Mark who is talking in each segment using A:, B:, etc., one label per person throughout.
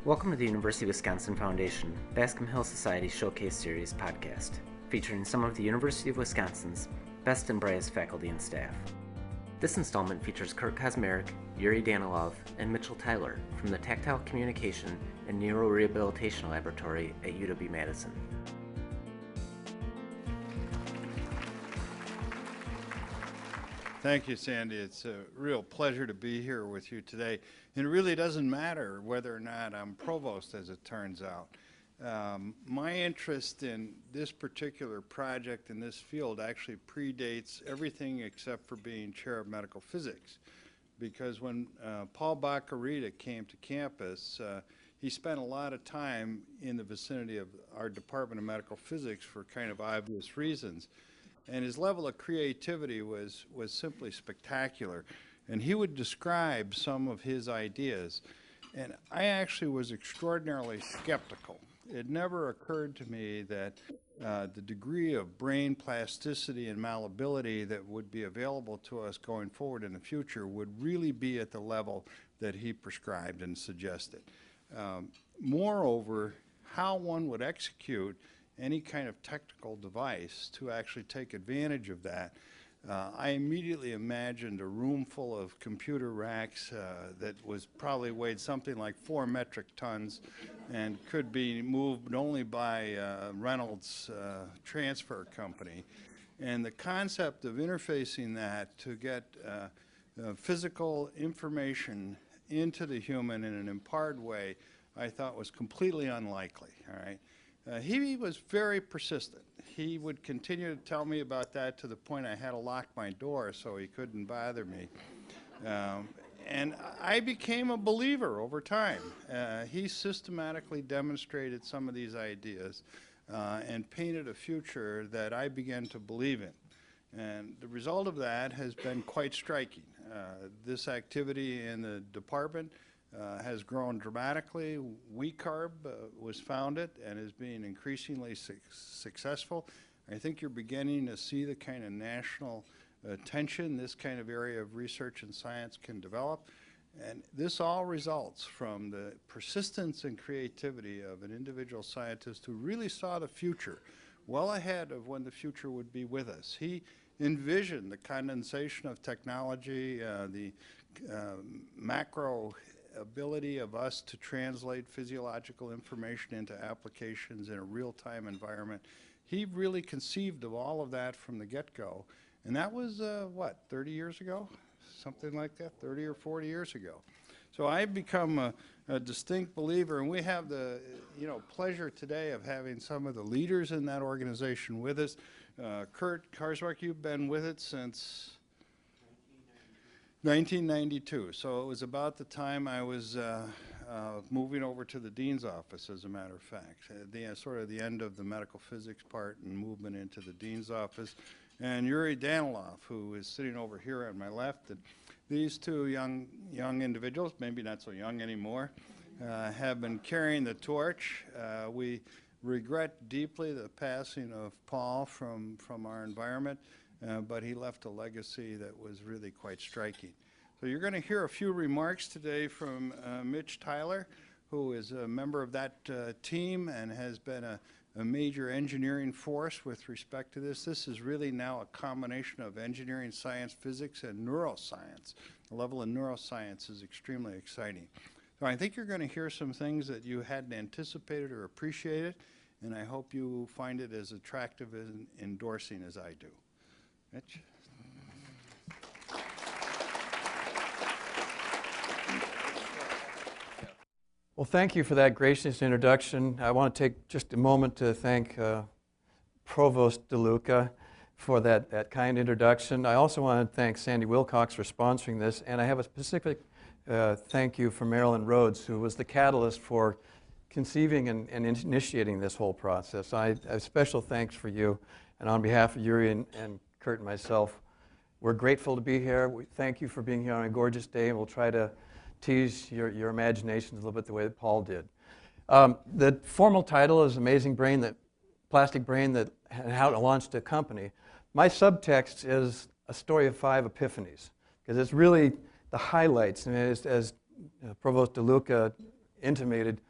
A: Welcome to the University of Wisconsin Foundation Bascom Hill Society Showcase Series podcast, featuring some of the University of Wisconsin's best and brightest faculty and staff. This installment features Kurt Kazmarek, Yuri Danilov, and Mitchell Tyler from the Tactile Communication and Neurorehabilitation Laboratory at UW-Madison.
B: Thank you, Sandy. It's a real pleasure to be here with you today. And it really doesn't matter whether or not I'm provost, as it turns out. My interest in this particular project in this field actually predates everything except for being chair of medical physics. Because when Paul Baccarita came to campus, he spent a lot of time in the vicinity of our Department of Medical Physics for kind of obvious reasons. And his level of creativity was simply spectacular. And he would describe some of his ideas. And I actually was extraordinarily skeptical. It never occurred to me that the degree of brain plasticity and malleability that would be available to us going forward in the future would really be at the level that he prescribed and suggested. Moreover, how one would execute any kind of technical device to actually take advantage of that. I immediately imagined a room full of computer racks that was probably weighed something like 4 metric tons and could be moved only by Reynolds transfer company. And the concept of interfacing that to get physical information into the human in an imparted way, I thought was completely unlikely, all right? He was very persistent. He would continue to tell me about that to the point I had to lock my door so he couldn't bother me. And I became a believer over time. He systematically demonstrated some of these ideas and painted a future that I began to believe in. And the result of that has been quite striking. This activity in the department has grown dramatically. WeCarb was founded and is being increasingly successful. I think you're beginning to see the kind of national attention this kind of area of research and science can develop. And this all results from the persistence and creativity of an individual scientist who really saw the future well ahead of when the future would be with us. He envisioned the condensation of technology, the macro ability of us to translate physiological information into applications in a real-time environment. He really conceived of all of that from the get-go. And that was, what, 30 years ago? Something like that, 30 or 40 years ago. So I've become a distinct believer, and we have the pleasure today of having some of the leaders in that organization with us. Kurt Kazmarek, you've been with it since 1992, so it was about the time I was moving over to the dean's office, as a matter of fact. Sort of the end of the medical physics part and movement into the dean's office. And Yuri Danilov, who is sitting over here on my left. And these two young individuals, maybe not so young anymore, have been carrying the torch. We regret deeply the passing of Paul from our environment. But he left a legacy that was really quite striking. So you're going to hear a few remarks today from Mitch Tyler, who is a member of that team and has been a major engineering force with respect to this. This is really now a combination of engineering, science, physics, and neuroscience. The level of neuroscience is extremely exciting. So I think you're going to hear some things that you hadn't anticipated or appreciated, and I hope you find it as attractive and endorsing as I do. Mitch?
C: Well, thank you for that gracious introduction. I want to take just a moment to thank Provost DeLuca for that kind introduction. I also want to thank Sandy Wilcox for sponsoring this, and I have a specific thank you for Marilyn Rhodes, who was the catalyst for conceiving and initiating this whole process. I have special thanks for you, and on behalf of Yuri and Kurt and myself, we're grateful to be here. We thank you for being here on a gorgeous day, and we'll try to tease your imaginations a little bit the way that Paul did. The formal title is Amazing Brain, that Plastic Brain, that and how it launched a company. My subtext is a story of 5 epiphanies, because it's really the highlights. And as Provost DeLuca intimated,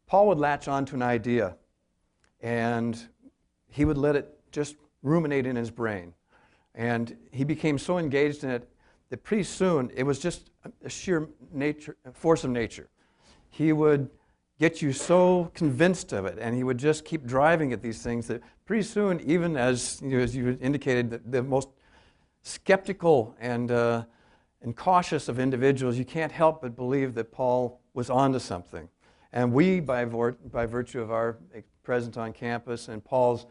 C: Paul would latch on to an idea, and he would let it just ruminate in his brain. And he became so engaged in it that pretty soon it was just a sheer force of nature. He would get you so convinced of it, and he would just keep driving at these things that pretty soon, even as you indicated, the most skeptical and cautious of individuals, you can't help but believe that Paul was onto something. And we, by virtue of our presence on campus and Paul's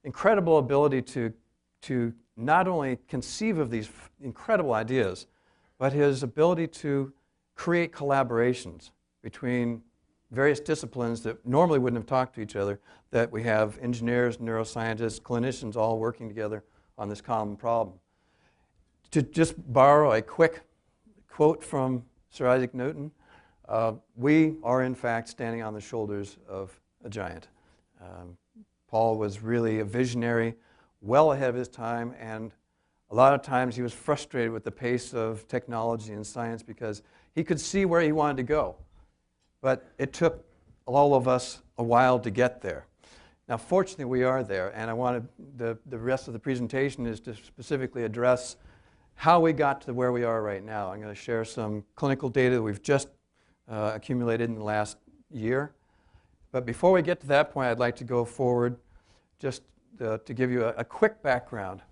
C: incredible ability to not only conceive of these incredible ideas, but his ability to create collaborations between various disciplines that normally wouldn't have talked to each other, that we have engineers, neuroscientists, clinicians all working together on this common problem. To just borrow a quick quote from Sir Isaac Newton, we are in fact standing on the shoulders of a giant. Paul was really a visionary, well ahead of his time, and a lot of times he was frustrated with the pace of technology and science because he could see where he wanted to go. But it took all of us a while to get there. Now, fortunately, we are there, and I wanted the rest of the presentation is to specifically address how we got to where we are right now. I'm going to share some clinical data that we've just accumulated in the last year. But before we get to that point, I'd like to go forward just to give you a quick background.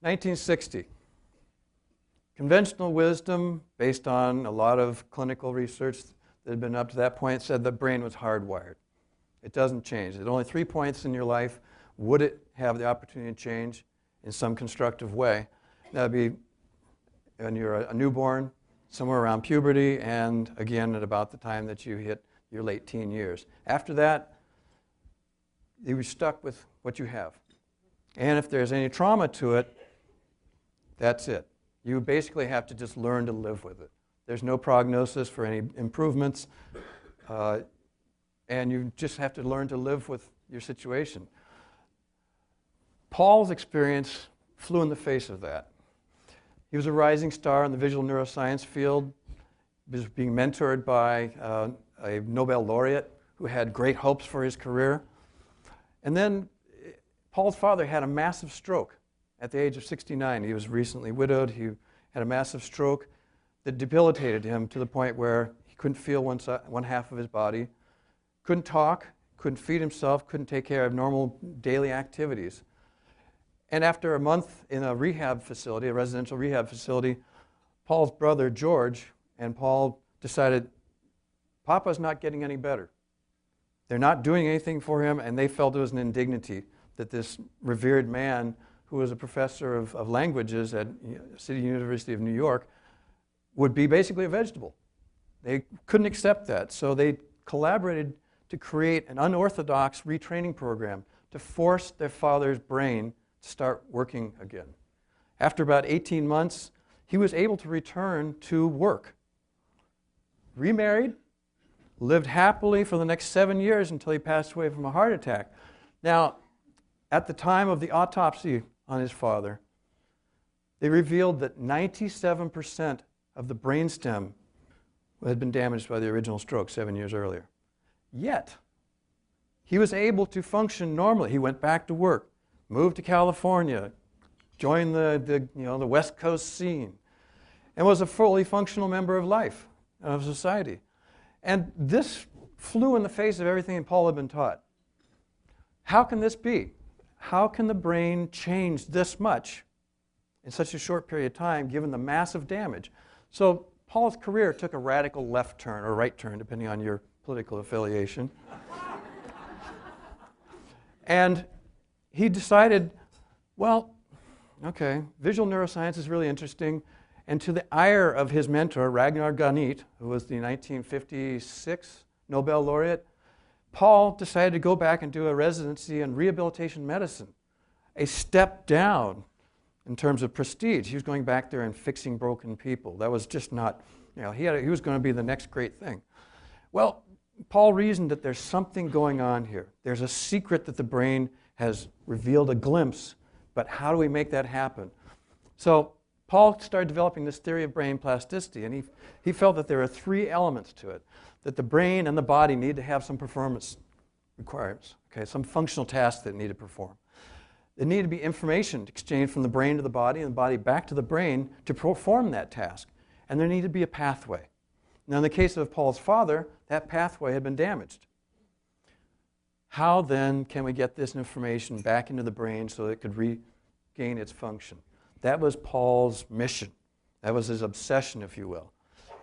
C: 1960. Conventional wisdom, based on a lot of clinical research that had been up to that point, said the brain was hardwired. It doesn't change. At only 3 points in your life would it have the opportunity to change in some constructive way. That would be when you're a newborn, somewhere around puberty, and again at about the time that you hit your late teen years. After that, you were stuck with what you have. And if there's any trauma to it, that's it. You basically have to just learn to live with it. There's no prognosis for any improvements, and you just have to learn to live with your situation. Paul's experience flew in the face of that. He was a rising star in the visual neuroscience field. He was being mentored by a Nobel laureate who had great hopes for his career. And then Paul's father had a massive stroke at the age of 69. He was recently widowed. He had a massive stroke that debilitated him to the point where he couldn't feel one half of his body, couldn't talk, couldn't feed himself, couldn't take care of normal daily activities. And after a month in a rehab facility, a residential rehab facility, Paul's brother, George, and Paul decided, Papa's not getting any better. They're not doing anything for him, and they felt it was an indignity that this revered man, who was a professor of languages at City University of New York, would be basically a vegetable. They couldn't accept that, so they collaborated to create an unorthodox retraining program to force their father's brain to start working again. After about 18 months, he was able to return to work. Remarried, lived happily for the next 7 years until he passed away from a heart attack. Now, at the time of the autopsy on his father, they revealed that 97% of the brainstem had been damaged by the original stroke 7 years earlier. Yet, he was able to function normally. He went back to work, moved to California, joined the West Coast scene, and was a fully functional member of life, of society. And this flew in the face of everything that Paul had been taught. How can this be? How can the brain change this much in such a short period of time, given the massive damage? So Paul's career took a radical left turn, or right turn, depending on your political affiliation. And he decided, well, okay, visual neuroscience is really interesting. And to the ire of his mentor, Ragnar Ganit, who was the 1956 Nobel laureate, Paul decided to go back and do a residency in rehabilitation medicine, a step down in terms of prestige. He was going back there and fixing broken people. That was just not, he was going to be the next great thing. Well, Paul reasoned that there's something going on here. There's a secret that the brain has revealed a glimpse, but how do we make that happen? So Paul started developing this theory of brain plasticity, and he felt that there are three elements to it, that the brain and the body need to have some performance requirements, okay, some functional tasks that need to perform. There need to be information exchanged from the brain to the body and the body back to the brain to perform that task. And there needed to be a pathway. Now, in the case of Paul's father, that pathway had been damaged. How then can we get this information back into the brain so it could regain its function? That was Paul's mission. That was his obsession, if you will.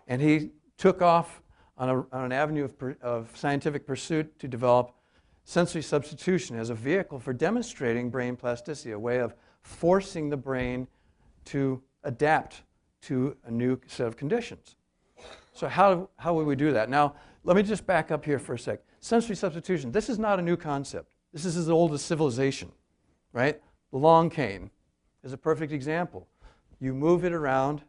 C: And he took off on an avenue of scientific pursuit to develop sensory substitution as a vehicle for demonstrating brain plasticity, a way of forcing the brain to adapt to a new set of conditions. So how would we do that? Now, let me just back up here for a sec. Sensory substitution, this is not a new concept. This is as old as civilization, right? The long cane is a perfect example. You move it around.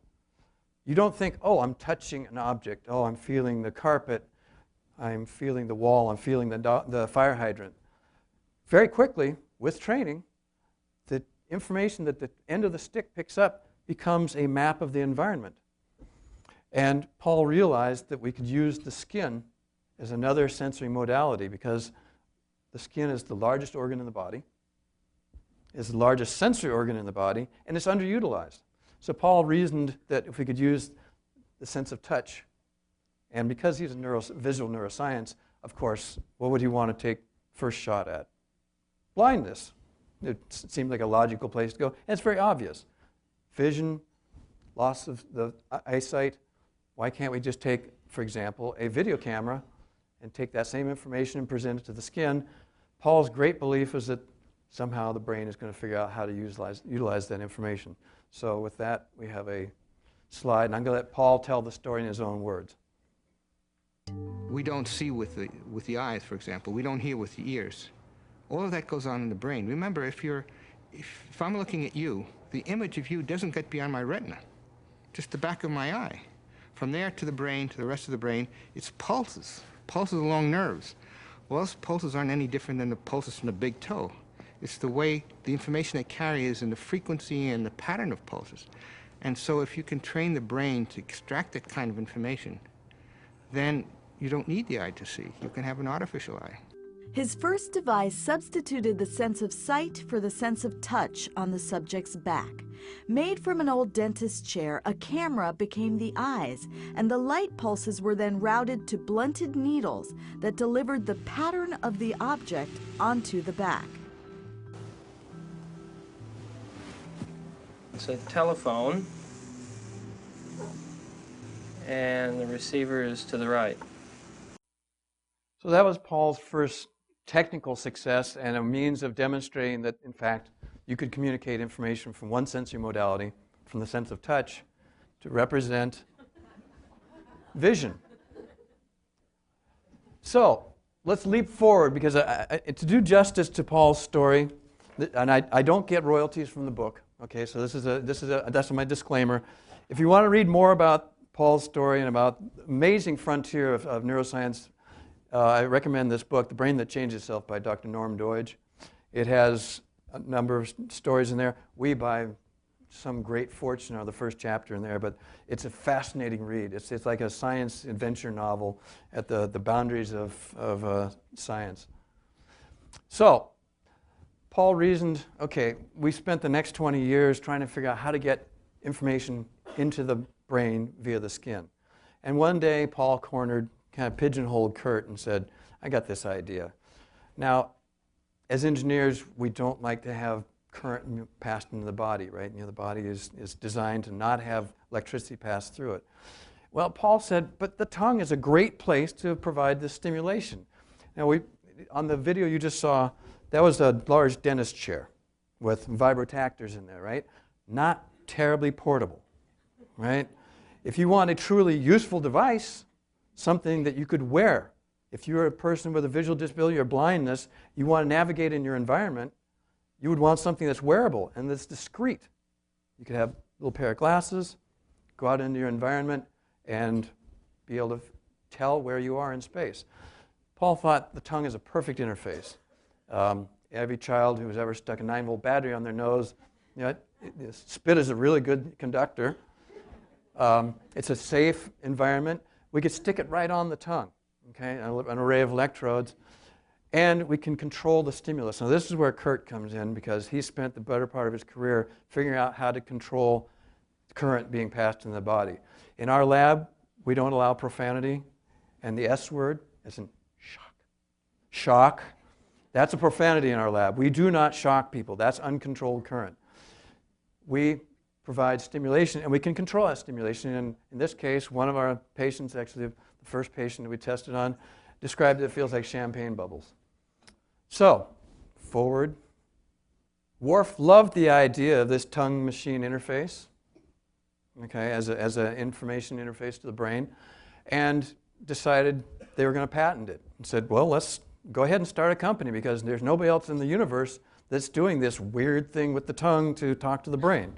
C: You don't think, oh, I'm touching an object. Oh, I'm feeling the carpet. I'm feeling the wall. I'm feeling the fire hydrant. Very quickly, with training, the information that the end of the stick picks up becomes a map of the environment. And Paul realized that we could use the skin as another sensory modality because the skin is the largest organ in the body, is the largest sensory organ in the body, and it's underutilized. So Paul reasoned that if we could use the sense of touch, and because he's a visual neuroscience, of course, what would he want to take first shot at? Blindness. It seemed like a logical place to go, and it's very obvious. Vision, loss of the eyesight. Why can't we just take, for example, a video camera and take that same information and present it to the skin? Paul's great belief is that somehow the brain is going to figure out how to utilize that information. So with that, we have a slide, and I'm going to let Paul tell the story in his own words.
D: We don't see with the eyes, for example. We don't hear with the ears. All of that goes on in the brain. Remember, if I'm looking at you, the image of you doesn't get beyond my retina, just the back of my eye. From there to the brain, to the rest of the brain, it's pulses along nerves. Well, those pulses aren't any different than the pulses from the big toe. It's the way the information they carry is in the frequency and the pattern of pulses. And so if you can train the brain to extract that kind of information, then you don't need the eye to see. You can have an artificial eye.
E: His first device substituted the sense of sight for the sense of touch on the subject's back. Made from an old dentist's chair, a camera became the eyes, and the light pulses were then routed to blunted needles that delivered the pattern of the object onto the back.
F: It's a telephone, and the receiver is to the right.
C: So that was Paul's first technical success and a means of demonstrating that, in fact, you could communicate information from one sensory modality, from the sense of touch, to represent vision. So let's leap forward, because to do justice to Paul's story, and I don't get royalties from the book, okay, so that's my disclaimer. If you want to read more about Paul's story and about the amazing frontier of neuroscience, I recommend this book, The Brain That Changed Itself by Dr. Norm Doidge. It has a number of stories in there. We, by some great fortune, are the first chapter in there, but it's a fascinating read. It's like a science adventure novel at the boundaries of science. So, Paul reasoned, okay, we spent the next 20 years trying to figure out how to get information into the brain via the skin. And one day, Paul kind of pigeonholed Kurt and said, I got this idea. Now, as engineers, we don't like to have current passed into the body, right? The body is designed to not have electricity pass through it. Well, Paul said, but the tongue is a great place to provide this stimulation. Now, on the video you just saw, that was a large dentist chair with vibrotactors in there, right? Not terribly portable, right? If you want a truly useful device, something that you could wear. If you're a person with a visual disability or blindness, you want to navigate in your environment, you would want something that's wearable and that's discreet. You could have a little pair of glasses, go out into your environment, and be able to tell where you are in space. Paul thought the tongue is a perfect interface. Every child who's ever stuck a 9-volt battery on their nose, Spit is a really good conductor. It's a safe environment. We could stick it right on the tongue, okay, an array of electrodes, and we can control the stimulus. Now this is where Kurt comes in, because he spent the better part of his career figuring out how to control current being passed in the body. In our lab, we don't allow profanity, and the S word is in shock. Shock, that's a profanity in our lab. We do not shock people. That's uncontrolled current. We provide stimulation, and we can control that stimulation. And in this case, one of our patients, actually the first patient that we tested on, described it feels like champagne bubbles. So, forward. Worf loved the idea of this tongue-machine interface, okay, as an information interface to the brain, and decided they were going to patent it. And said, well, let's go ahead and start a company, because there's nobody else in the universe that's doing this weird thing with the tongue to talk to the brain.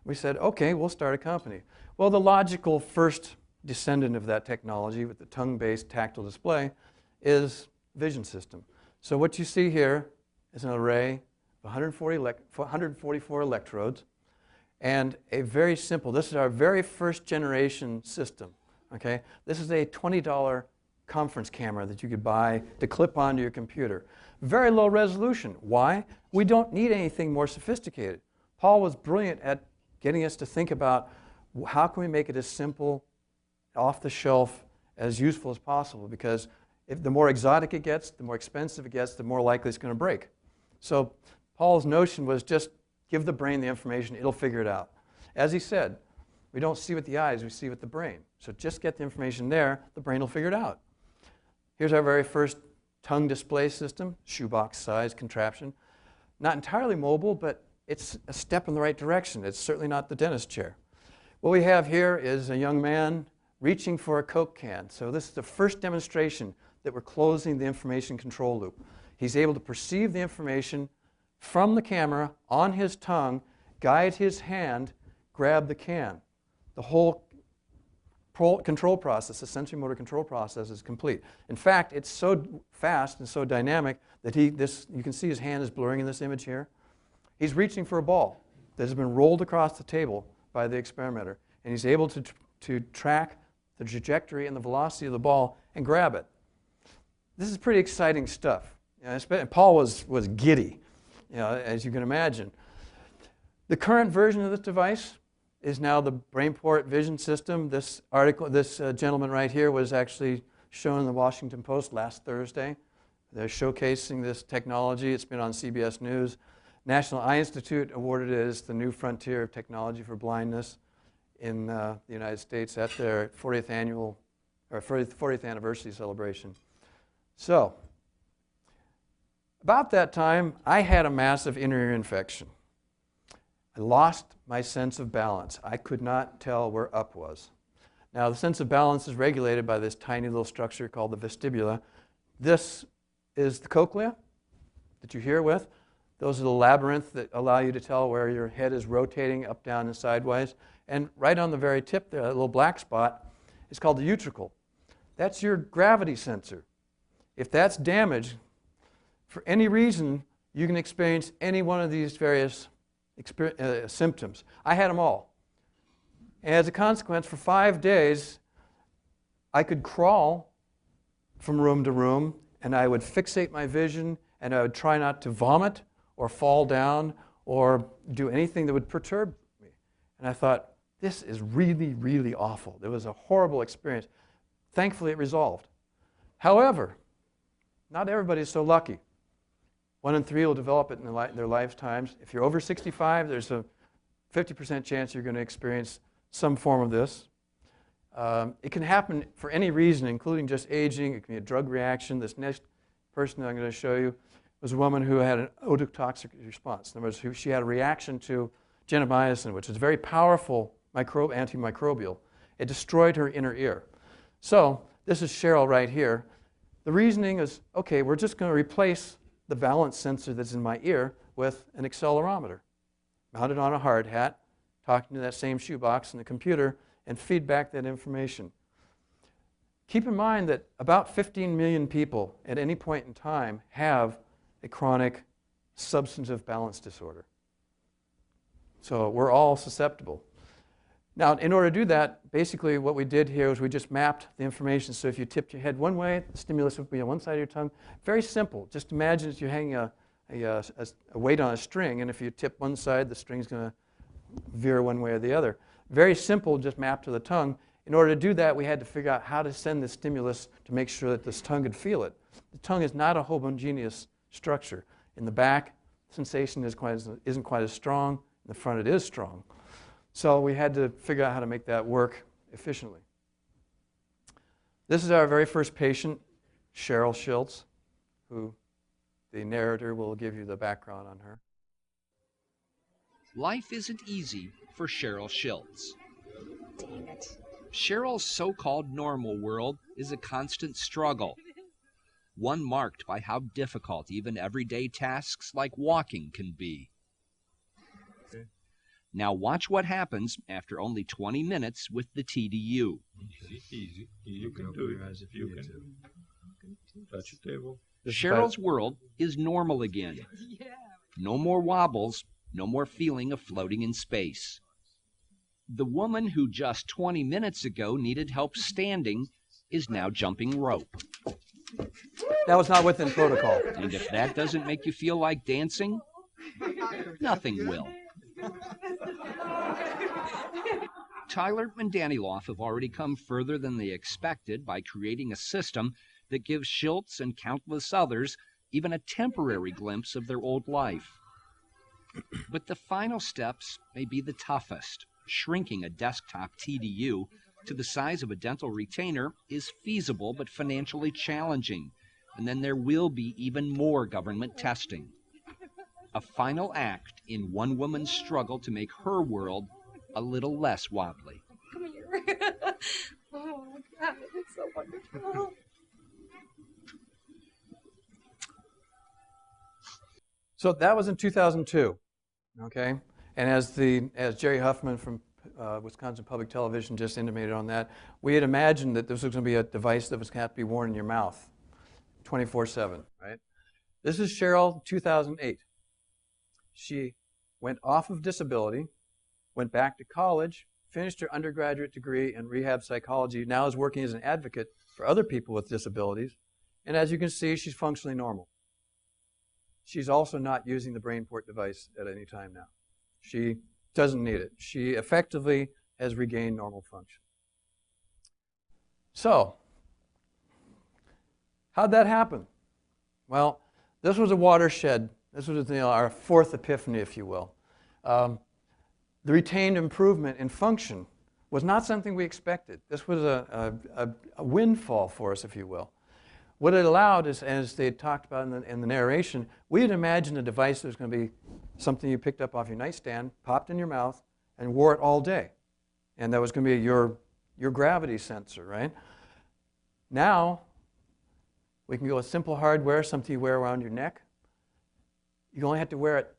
C: We said, okay, we'll start a company. Well, the logical first descendant of that technology with the tongue-based tactile display is vision system. So what you see here is an array of 144 electrodes, and a very simple, this is our very first generation system, okay? This is a $20 conference camera that you could buy to clip onto your computer. Very low resolution. Why? We don't need anything more sophisticated. Paul was brilliant at getting us to think about how can we make it as simple, off the shelf, as useful as possible, because the more exotic it gets, the more expensive it gets, the more likely it's going to break. So Paul's notion was just give the brain the information, it'll figure it out. As he said, we don't see with the eyes, we see with the brain. So just get the information there, the brain will figure it out. Here's our very first tongue display system, shoebox size contraption. Not entirely mobile, but it's a step in the right direction. It's certainly not the dentist chair. What we have here is a young man reaching for a Coke can. So this is the first demonstration that we're closing the information control loop. He's able to perceive the information from the camera on his tongue, guide his hand, grab the can. The whole control process, the sensory motor control process, is complete. In fact, it's so fast and so dynamic that you can see his hand is blurring in this image here. He's reaching for a ball that has been rolled across the table by the experimenter, and he's able to track the trajectory and the velocity of the ball and grab it. This is pretty exciting stuff. You know, Paul was giddy, you know, as you can imagine. The current version of this device is now the BrainPort vision system. This gentleman right here was actually shown in the Washington Post last Thursday. They're showcasing this technology. It's been on CBS News. National Eye Institute awarded it as the new frontier of technology for blindness in the United States at their 40th anniversary celebration. So, about that time, I had a massive inner ear infection. I lost my sense of balance. I could not tell where up was. Now, the sense of balance is regulated by this tiny little structure called the vestibula. This is the cochlea that you're here with. Those are the labyrinths that allow you to tell where your head is rotating up, down, and sideways. And right on the very tip there, that little black spot, is called the utricle. That's your gravity sensor. If that's damaged, for any reason, you can experience any one of these various symptoms. I had them all. And as a consequence, for 5 days, I could crawl from room to room, and I would fixate my vision, and I would try not to vomit or fall down or do anything that would perturb me. And I thought, this is really, really awful. It was a horrible experience. Thankfully, it resolved. However, not everybody is so lucky. 1 in 3 will develop it in their lifetimes. If you're over 65, there's a 50% chance you're going to experience some form of this. It can happen for any reason, including just aging. It can be a drug reaction. This next person that I'm going to show you was a woman who had an ototoxic response. In other words, she had a reaction to gentamicin, which is a very powerful antimicrobial. It destroyed her inner ear. So this is Cheryl right here. The reasoning is, okay, we're just going to replace the balance sensor that's in my ear with an accelerometer, mounted on a hard hat, talking to that same shoebox in the computer, and feed back that information. Keep in mind that about 15 million people at any point in time have a chronic substantive balance disorder. So we're all susceptible. Now, in order to do that, basically what we did here is we just mapped the information. So if you tipped your head one way, the stimulus would be on one side of your tongue. Very simple. Just imagine that you're hanging a weight on a string, and if you tip one side, the string's going to veer one way or the other. Very simple, just mapped to the tongue. In order to do that, we had to figure out how to send the stimulus to make sure that this tongue could feel it. The tongue is not a homogeneous structure. In the back, sensation isn't quite as strong. In the front, it is strong. So we had to figure out how to make that work efficiently. This is our very first patient, Cheryl Schultz, who the narrator will give you the background on her.
G: Life isn't easy for Cheryl Schultz.
H: Dang it.
G: Cheryl's so-called normal world is a constant struggle, one marked by how difficult even everyday tasks like walking can be.
I: Okay.
G: Now watch what happens after only 20 minutes with the TDU.
I: Easy. You can do it as if you can touch the table.
G: Cheryl's world is normal again. No more wobbles, no more feeling of floating in space. The woman who just 20 minutes ago needed help standing is now jumping rope.
C: That was not within protocol.
G: And if that doesn't make you feel like dancing, nothing will. Tyler and Daniloff have already come further than they expected by creating a system that gives Schultz and countless others even a temporary glimpse of their old life. But the final steps may be the toughest. Shrinking a desktop TDU to the size of a dental retainer is feasible but financially challenging, and then there will be even more government testing. A final act in one woman's struggle to make her world a little less wobbly.
H: Come here. Oh, my God, it's so wonderful.
C: So that was in 2002, okay? And as Jerry Huffman from Wisconsin Public Television just intimated on that, we had imagined that this was going to be a device that was going to have to be worn in your mouth 24/7, right? This is Cheryl, 2008. She went off of disability, went back to college, finished her undergraduate degree in rehab psychology, now is working as an advocate for other people with disabilities, and as you can see, she's functionally normal. She's also not using the BrainPort device at any time now. She doesn't need it. She effectively has regained normal function. So, how'd that happen? Well, this was a watershed. This was our fourth epiphany, if you will. The retained improvement in function was not something we expected. This was a windfall for us, if you will. What it allowed is, as they talked about in the narration, we had imagined a device that was going to be something you picked up off your nightstand, popped in your mouth, and wore it all day. And that was going to be your gravity sensor, right? Now, we can go with simple hardware, something you wear around your neck. You only have to wear it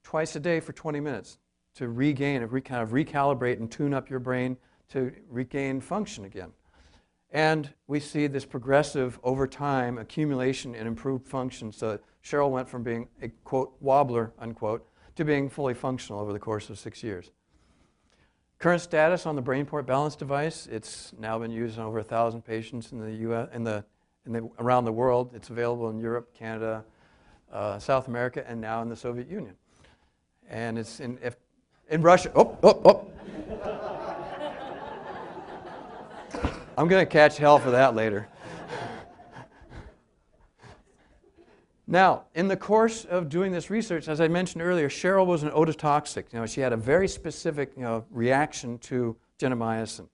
C: twice a day for 20 minutes to regain, kind of recalibrate and tune up your brain to regain function again. And we see this progressive, over time, accumulation and improved function. So Cheryl went from being a, quote, wobbler, unquote, to being fully functional over the course of 6 years. Current status on the BrainPort balance device, it's now been used on over 1,000 patients in the US, around the world. It's available in Europe, Canada, South America, and now in the Soviet Union. And it's in Russia. I'm going to catch hell for that later. Now, in the course of doing this research, as I mentioned earlier, Cheryl was an ototoxic. She had a very specific reaction to gentamicin.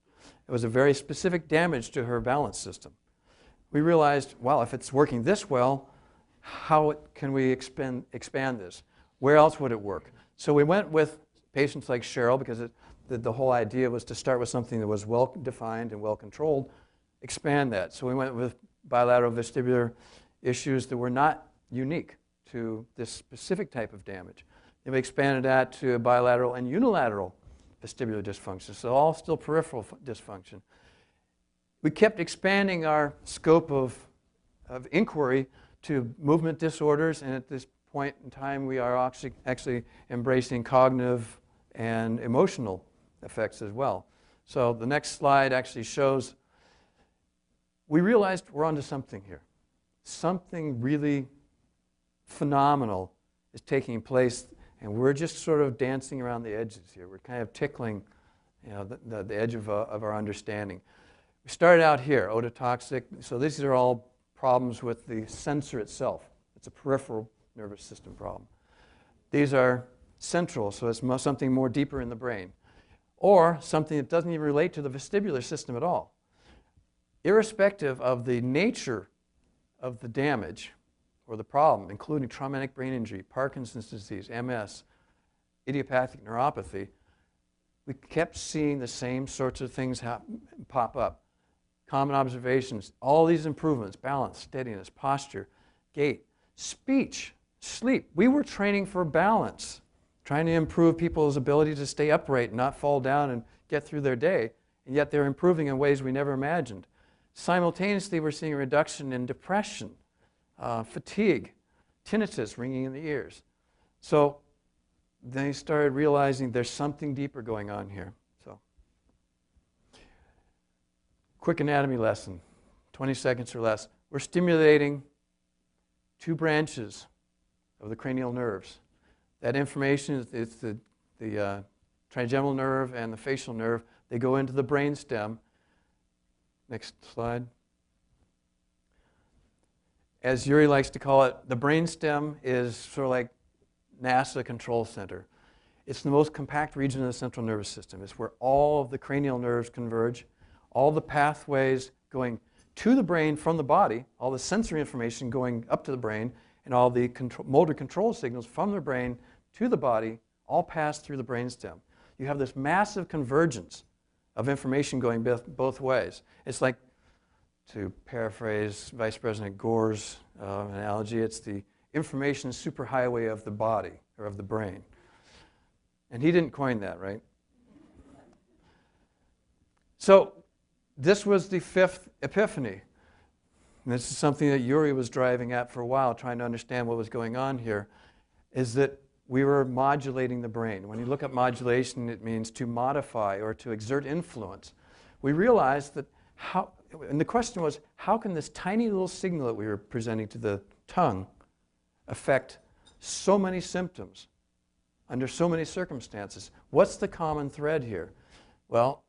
C: It was a very specific damage to her balance system. We realized, well, if it's working this well, how can we expand this? Where else would it work? So we went with patients like Cheryl because the whole idea was to start with something that was well-defined and well-controlled, expand that. So we went with bilateral vestibular issues that were not unique to this specific type of damage. Then we expanded that to bilateral and unilateral vestibular dysfunction, so all still peripheral dysfunction. We kept expanding our scope of inquiry to movement disorders, and at this point in time we are actually embracing cognitive and emotional effects as well. So the next slide actually shows, we realized we're onto something here. Something really phenomenal is taking place, and we're just sort of dancing around the edges here. We're kind of tickling, you know, the edge of our understanding. We started out here, ototoxic. So these are all problems with the sensor itself. It's a peripheral nervous system problem. These are central, so it's something more deeper in the brain. Or something that doesn't even relate to the vestibular system at all. Irrespective of the nature of the damage or the problem, including traumatic brain injury, Parkinson's disease, MS, idiopathic neuropathy, we kept seeing the same sorts of things pop up. Common observations, all these improvements, balance, steadiness, posture, gait, speech, sleep. We were training for balance, trying to improve people's ability to stay upright and not fall down and get through their day, and yet they're improving in ways we never imagined. Simultaneously, we're seeing a reduction in depression, fatigue, tinnitus, ringing in the ears. So they started realizing there's something deeper going on here. So, quick anatomy lesson, 20 seconds or less. We're stimulating two branches of the cranial nerves. That information is the trigeminal nerve and the facial nerve. They go into the brainstem. Next slide. As Yuri likes to call it, the brainstem is sort of like NASA control center. It's the most compact region of the central nervous system. It's where all of the cranial nerves converge, all the pathways going to the brain from the body, all the sensory information going up to the brain, and all the motor control signals from the brain to the body all pass through the brainstem. You have this massive convergence of information going both ways. It's like, to paraphrase Vice President Gore's analogy, it's the information superhighway of the body, or of the brain. And he didn't coin that, right? So this was the fifth epiphany. And this is something that Yuri was driving at for a while, trying to understand what was going on here, is that we were modulating the brain. When you look at modulation, it means to modify or to exert influence. We realized that and the question was, how can this tiny little signal that we were presenting to the tongue affect so many symptoms under so many circumstances? What's the common thread here? Well,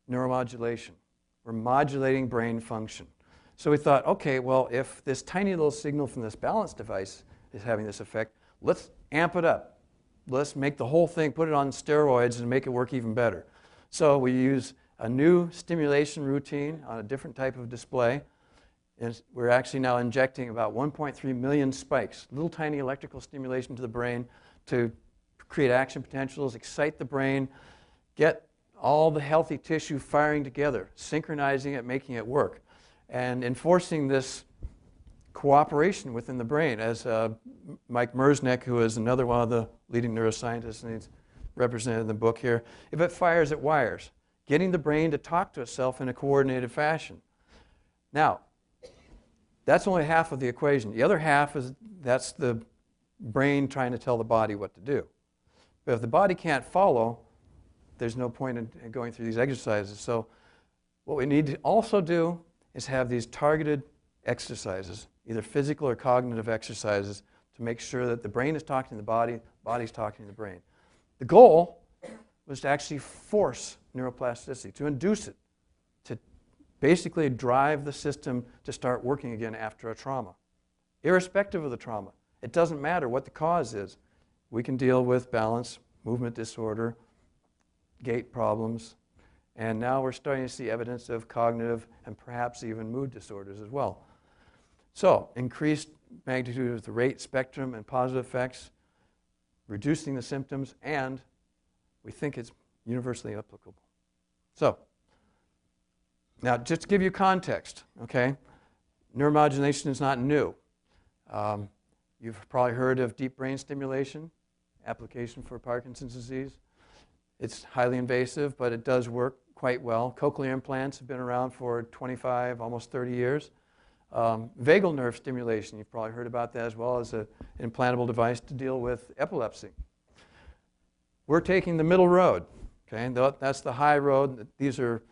C: neuromodulation. We're modulating brain function. So we thought, okay, well, if this tiny little signal from this balance device is having this effect, let's amp it up. Let's make the whole thing, put it on steroids and make it work even better. So we use a new stimulation routine on a different type of display. And we're actually now injecting about 1.3 million spikes, little tiny electrical stimulation to the brain to create action potentials, excite the brain, get all the healthy tissue firing together, synchronizing it, making it work, and enforcing this cooperation within the brain. As Mike Merznick, who is another one of the leading neuroscientists, and he's represented in the book here, if it fires, it wires. Getting the brain to talk to itself in a coordinated fashion. Now, that's only half of the equation. The other half is that's the brain trying to tell the body what to do. But if the body can't follow, there's no point in going through these exercises. So what we need to also do is have these targeted exercises, either physical or cognitive exercises, to make sure that the brain is talking to the body, the body's talking to the brain. The goal was to actually force neuroplasticity, to induce it, to basically drive the system to start working again after a trauma. Irrespective of the trauma, it doesn't matter what the cause is. We can deal with balance, movement disorder, gait problems, and now we're starting to see evidence of cognitive and perhaps even mood disorders as well. So, increased magnitude of the rate spectrum and positive effects, reducing the symptoms, and we think it's universally applicable. So, now just to give you context, okay, neuromodulation is not new. You've probably heard of deep brain stimulation, application for Parkinson's disease. It's highly invasive, but it does work quite well. Cochlear implants have been around for 25, almost 30 years. Vagal nerve stimulation, you've probably heard about that as well, as an implantable device to deal with epilepsy. We're taking the middle road. Okay, that's the high road. These are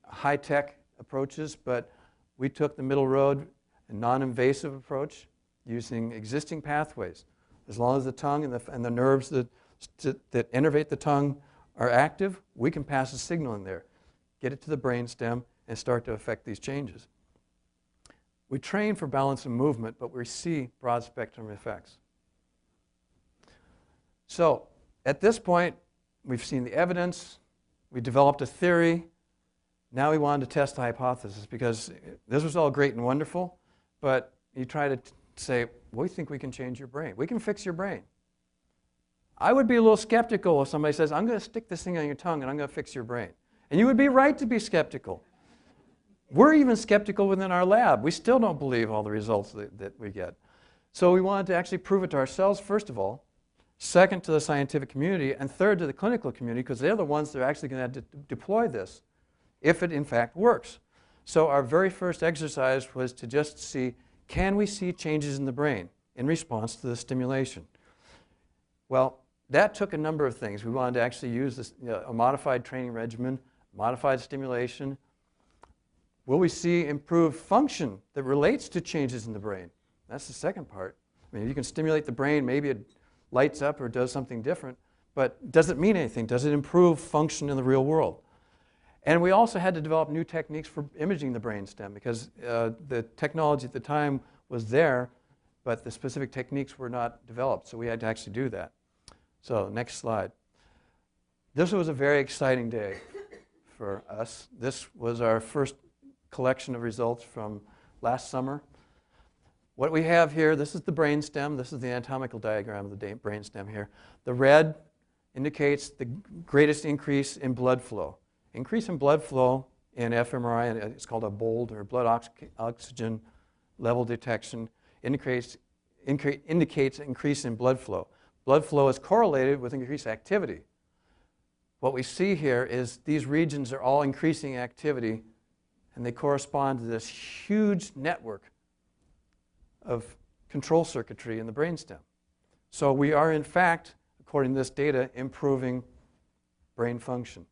C: high-tech approaches, but we took the middle road, a non-invasive approach, using existing pathways. As long as the tongue and the nerves that innervate the tongue are active, we can pass a signal in there, get it to the brainstem, and start to affect these changes. We train for balance and movement, but we see broad spectrum effects. So at this point, we've seen the evidence, we developed a theory. Now we wanted to test the hypothesis, because this was all great and wonderful, but you try to say, we think we can change your brain. We can fix your brain. I would be a little skeptical if somebody says, I'm going to stick this thing on your tongue and I'm going to fix your brain. And you would be right to be skeptical. We're even skeptical within our lab. We still don't believe all the results that we get. So we wanted to actually prove it to ourselves, first of all, second to the scientific community, and third to the clinical community, because they're the ones that are actually going to deploy this, if it in fact works. So our very first exercise was to just see, can we see changes in the brain in response to the stimulation? Well, that took a number of things. We wanted to actually use this, a modified training regimen, modified stimulation. Will we see improved function that relates to changes in the brain? That's the second part. I mean, you can stimulate the brain, maybe it lights up or does something different, but does it mean anything? Does it improve function in the real world? And we also had to develop new techniques for imaging the brainstem, because the technology at the time was there, but the specific techniques were not developed, so we had to actually do that. So next slide. This was a very exciting day for us. This was our first collection of results from last summer. What we have here, this is the brainstem. This is the anatomical diagram of the brainstem here. The red indicates the greatest increase in blood flow. Increase in blood flow in fMRI, it's called a BOLD, or blood oxygen level detection, indicates increase in blood flow. Blood flow is correlated with increased activity. What we see here is these regions are all increasing activity, and they correspond to this huge network of control circuitry in the brainstem. So we are, in fact, according to this data, improving brain function.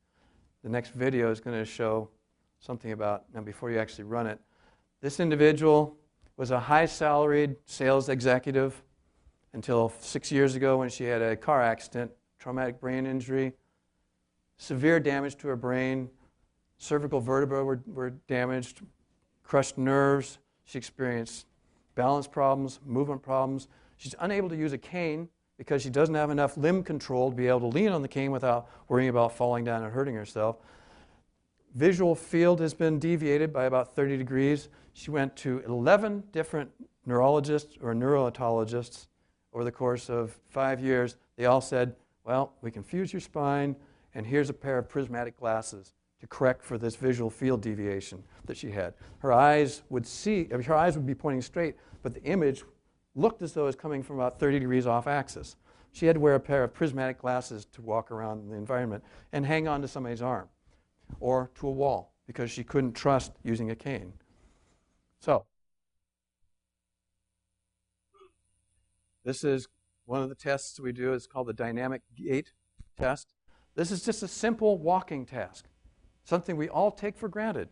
C: The next video is going to show something about, now before you actually run it, this individual was a high-salaried sales executive until 6 years ago when she had a car accident, traumatic brain injury, severe damage to her brain, cervical vertebrae were damaged, crushed nerves. She experienced balance problems, movement problems. She's unable to use a cane because she doesn't have enough limb control to be able to lean on the cane without worrying about falling down and hurting herself. Visual field has been deviated by about 30 degrees. She went to 11 different neurologists or neurotologists over the course of 5 years. They all said, well, we can fuse your spine, and here's a pair of prismatic glasses to correct for this visual field deviation that she had. Her eyes would be pointing straight, but the image looked as though it was coming from about 30 degrees off axis. She had to wear a pair of prismatic glasses to walk around in the environment and hang on to somebody's arm or to a wall because she couldn't trust using a cane. So, this is one of the tests we do. It's called the dynamic gait test. This is just a simple walking task, something we all take for granted.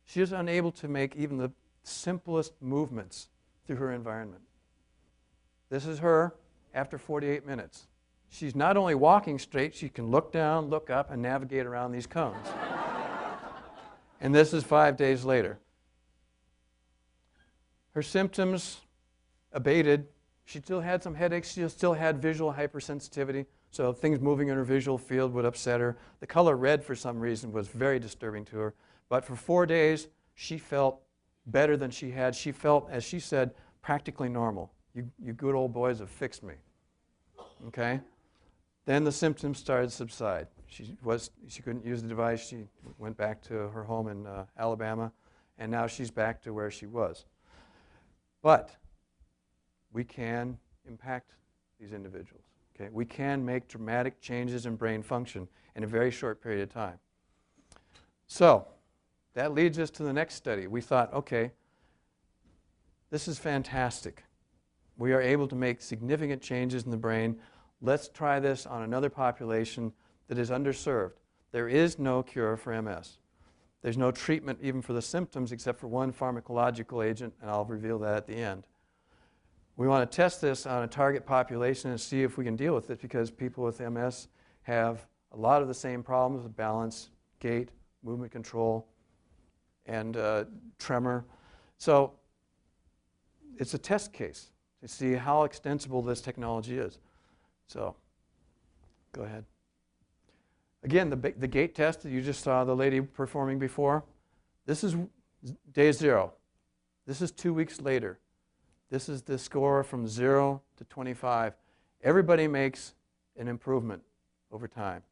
C: She is unable to make even the simplest movements through her environment. This is her after 48 minutes. She's not only walking straight, she can look down, look up, and navigate around these cones. And this is 5 days later. Her symptoms abated. She still had some headaches. She still had visual hypersensitivity, so things moving in her visual field would upset her. The color red, for some reason, was very disturbing to her. But for 4 days, she felt better than she had. She felt, as she said, practically normal. You good old boys have fixed me. Okay? Then the symptoms started to subside. She couldn't use the device. She went back to her home in Alabama, and now she's back to where she was. But we can impact these individuals. Okay? We can make dramatic changes in brain function in a very short period of time. So that leads us to the next study. We thought, okay, this is fantastic. We are able to make significant changes in the brain. let's try this on another population that is underserved. There is no cure for MS. There's no treatment even for the symptoms except for one pharmacological agent, and I'll reveal that at the end. We want to test this on a target population and see if we can deal with it, because people with MS have a lot of the same problems with balance, gait, movement control, and tremor. So it's a test case to see how extensible this technology is. So go ahead. Again, the gait test that you just saw the lady performing before, this is day 0. This is 2 weeks later. This is the score from 0 to 25. Everybody makes an improvement over time.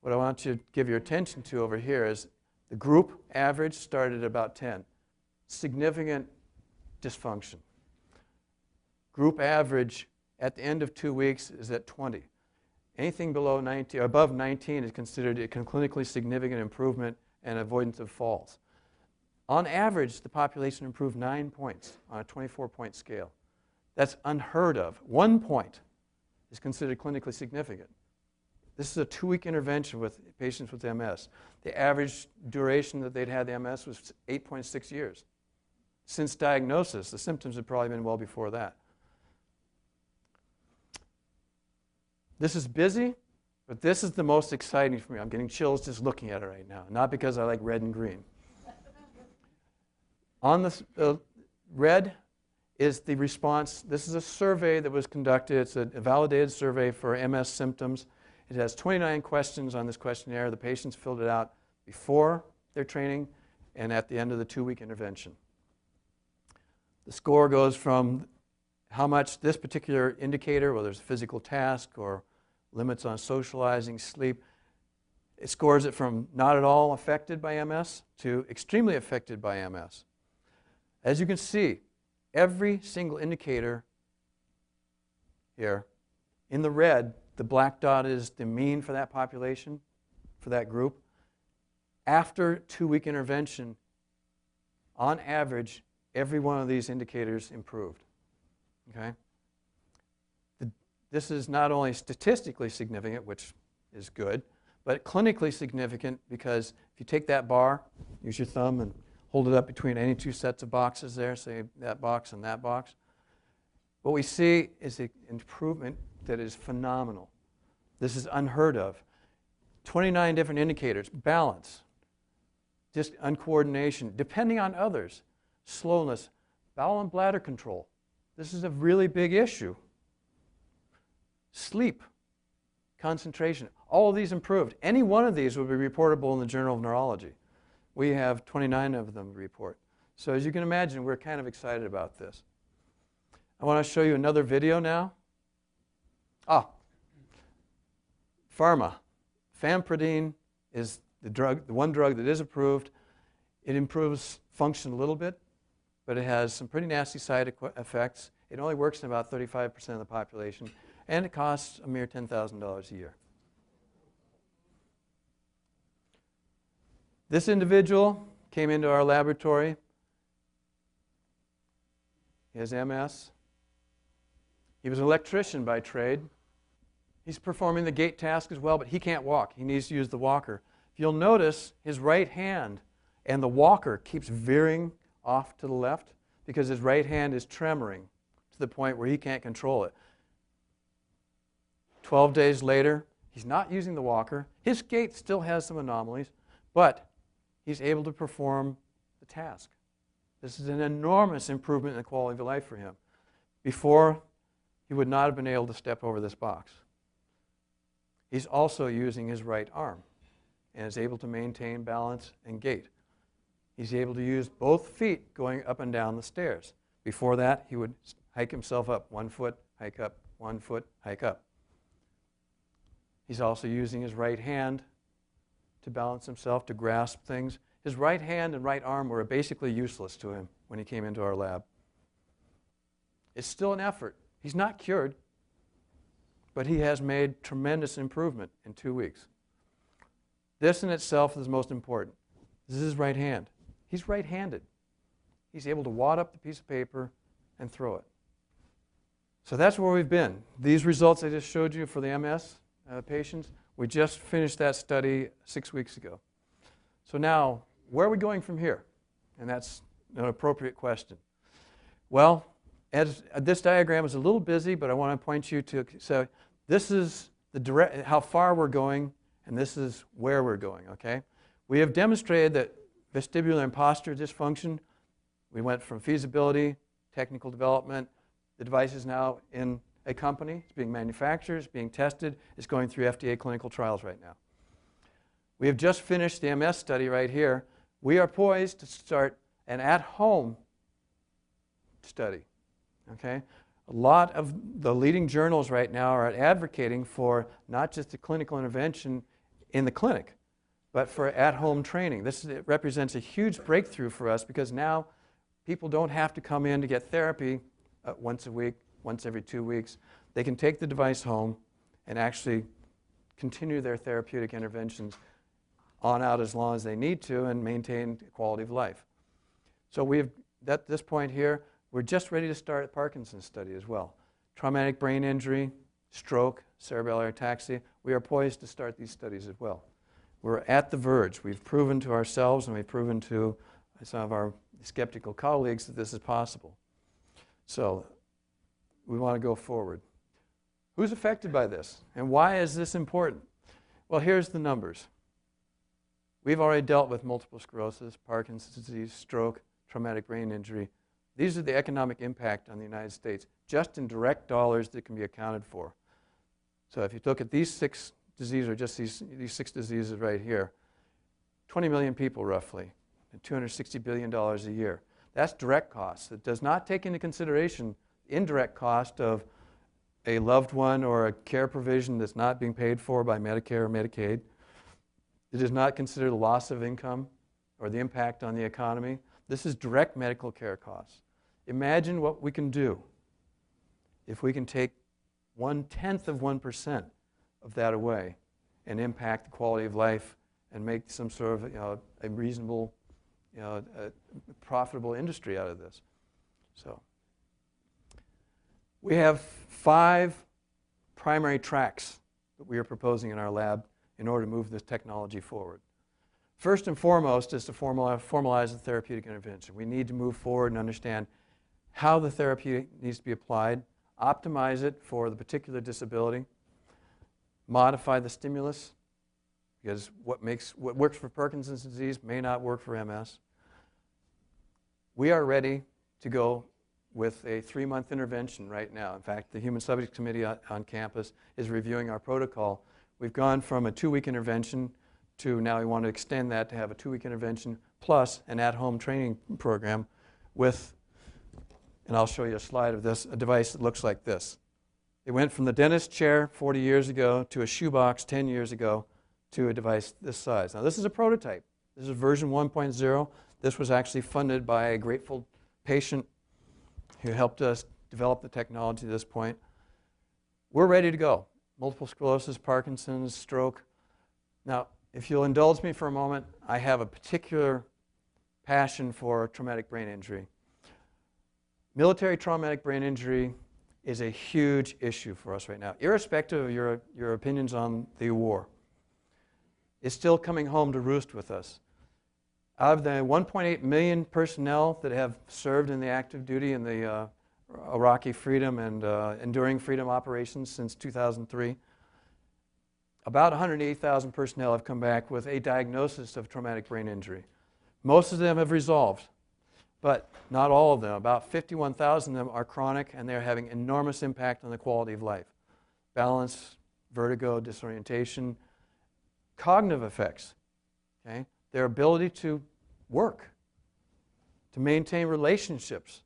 C: What I want you to give your attention to over here is the group average started at about 10. Significant dysfunction. Group average at the end of 2 weeks is at 20. Anything below 19, or above 19 is considered a clinically significant improvement and avoidance of falls. On average, the population improved 9 points on a 24-point scale. That's unheard of. 1 point is considered clinically significant. This is a 2-week intervention with patients with MS. The average duration that they'd had the MS was 8.6 years. Since diagnosis, the symptoms had probably been well before that. This is busy, but this is the most exciting for me. I'm getting chills just looking at it right now, not because I like red and green. On the red is the response. This is a survey that was conducted. It's a validated survey for MS symptoms. It has 29 questions on this questionnaire. The patients filled it out before their training and at the end of the 2-week intervention. The score goes from how much this particular indicator, whether it's a physical task or limits on socializing, sleep, it scores it from not at all affected by MS to extremely affected by MS. As you can see, every single indicator here, in the red, the black dot is the mean for that population, for that group. After 2-week intervention, on average, every one of these indicators improved. Okay? This is not only statistically significant, which is good, but clinically significant because if you take that bar, use your thumb and hold it up between any 2 sets of boxes there, say that box and that box, what we see is an improvement that is phenomenal. This is unheard of. 29 different indicators: balance, just uncoordination, depending on others, slowness, bowel and bladder control. This is a really big issue. Sleep, concentration, all of these improved. Any one of these would be reportable in the Journal of Neurology. We have 29 of them to report. So as you can imagine, we're kind of excited about this. I want to show you another video now. Pharma. Fampridine is the one drug that is approved. It improves function a little bit, but it has some pretty nasty side effects. It only works in about 35% of the population, and it costs a mere $10,000 a year. This individual came into our laboratory. He has MS. He was an electrician by trade. He's performing the gait task as well, but he can't walk. He needs to use the walker. You'll notice his right hand and the walker keeps veering off to the left because his right hand is tremoring to the point where he can't control it. 12 days later, he's not using the walker. His gait still has some anomalies, but he's able to perform the task. This is an enormous improvement in the quality of life for him. Before, he would not have been able to step over this box. He's also using his right arm and is able to maintain balance and gait. He's able to use both feet going up and down the stairs. Before that, he would hike himself up, 1 foot, hike up, 1 foot, hike up. He's also using his right hand to balance himself, to grasp things. His right hand and right arm were basically useless to him when he came into our lab. It's still an effort. He's not cured, but he has made tremendous improvement in 2 weeks. This in itself is most important. This is his right hand. He's right-handed. He's able to wad up the piece of paper and throw it. So that's where we've been. These results I just showed you for the MS patients, we just finished that study 6 weeks ago. So now, where are we going from here? And that's an appropriate question. Well, this diagram is a little busy, but I want to point you to, so this is how far we're going, and this is where we're going, okay? We have demonstrated that vestibular and postural dysfunction, we went from feasibility, technical development, the device is now in a company, it's being manufactured, it's being tested, it's going through FDA clinical trials right now. We have just finished the MS study right here. We are poised to start an at-home study, okay? A lot of the leading journals right now are advocating for not just the clinical intervention in the clinic, but for at-home training. It represents a huge breakthrough for us because now people don't have to come in to get therapy once a week, once every 2 weeks. They can take the device home and actually continue their therapeutic interventions on out as long as they need to and maintain quality of life. So we've, at this point here, we're just ready to start a Parkinson's study as well. Traumatic brain injury, stroke, cerebral ataxia, we are poised to start these studies as well. We're at the verge. We've proven to ourselves and we've proven to some of our skeptical colleagues that this is possible. So we want to go forward. Who's affected by this? And why is this important? Well, here's the numbers. We've already dealt with multiple sclerosis, Parkinson's disease, stroke, traumatic brain injury. These are the economic impact on the United States, just in direct dollars that can be accounted for. So if you look at these 6 diseases, or just these 6 diseases right here, 20 million people roughly, and $260 billion a year. That's direct costs. It does not take into consideration the indirect cost of a loved one or a care provision that's not being paid for by Medicare or Medicaid. It does not consider the loss of income or the impact on the economy. This is direct medical care costs. Imagine what we can do if we can take 1/10 of 1% of that away and impact the quality of life and make some sort of a reasonable, profitable industry out of this. So we have 5 primary tracks that we are proposing in our lab in order to move this technology forward. First and foremost is to formalize the therapeutic intervention. We need to move forward and understand how the therapy needs to be applied, optimize it for the particular disability, modify the stimulus, because what works for Parkinson's disease may not work for MS. We are ready to go with a 3-month intervention right now. In fact, the Human Subjects Committee on campus is reviewing our protocol. We've gone from a 2-week intervention to now we want to extend that to have a 2-week intervention plus an at-home training program with, and I'll show you a slide of this, a device that looks like this. It went from the dentist chair 40 years ago to a shoebox 10 years ago to a device this size. Now this is a prototype. This is version 1.0. This was actually funded by a grateful patient who helped us develop the technology to this point. We're ready to go. Multiple sclerosis, Parkinson's, stroke. Now, if you'll indulge me for a moment, I have a particular passion for traumatic brain injury. Military traumatic brain injury is a huge issue for us right now, irrespective of your opinions on the war. It's still coming home to roost with us. Out of the 1.8 million personnel that have served in the active duty in the Iraqi freedom and enduring freedom operations since 2003, about 180,000 personnel have come back with a diagnosis of traumatic brain injury. Most of them have resolved, but not all of them. About 51,000 of them are chronic, and they're having enormous impact on the quality of life. Balance, vertigo, disorientation, cognitive effects, okay? Their ability to work, to maintain relationships,